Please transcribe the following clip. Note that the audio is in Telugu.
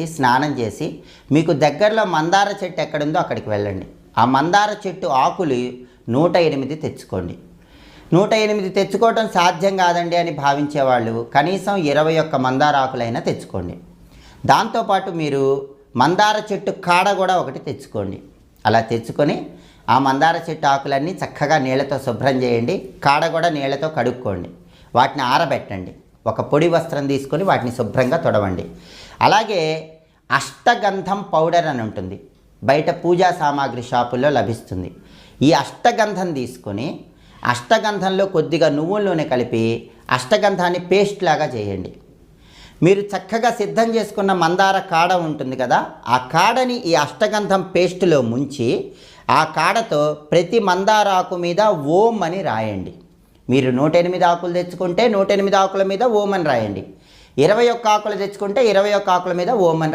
స్నానం చేసి మీకు దగ్గరలో మందార చెట్టు ఎక్కడుందో అక్కడికి వెళ్ళండి. ఆ మందార చెట్టు ఆకులు 108 తెచ్చుకోండి. 108 తెచ్చుకోవడం సాధ్యం కాదండి అని భావించేవాళ్ళు కనీసం 21 మందార ఆకులైనా తెచ్చుకోండి. దాంతోపాటు మీరు మందార చెట్టు కాడ కూడా ఒకటి తెచ్చుకోండి. అలా తెచ్చుకొని ఆ మందార చెట్టు ఆకులన్నీ చక్కగా నీళ్ళతో శుభ్రం చేయండి. కాడ కూడా నీళ్ళతో కడుక్కోండి. వాటిని ఆరబెట్టండి. ఒక పొడి వస్త్రం తీసుకొని వాటిని శుభ్రంగా తొడవండి. అలాగే అష్టగంధం పౌడర్ అని ఉంటుంది, బయట పూజా సామాగ్రి షాపుల్లో లభిస్తుంది. ఈ అష్టగంధం తీసుకొని అష్టగంధంలో కొద్దిగా నువ్వుల నూనె కలిపి అష్టగంధాన్ని పేస్ట్ లాగా చేయండి. మీరు చక్కగా సిద్ధం చేసుకున్న మందార కాడ ఉంటుంది కదా, ఆ కాడని ఈ అష్టగంధం పేస్టులో ముంచి ఆ కాడతో ప్రతి మందార ఆకు మీద ఓం అని రాయండి. మీరు 108 ఆకులు తెచ్చుకుంటే 108 ఆకుల మీద ఓం అని రాయండి. 21 ఆకులు తెచ్చుకుంటే 21 ఆకుల మీద ఓం అని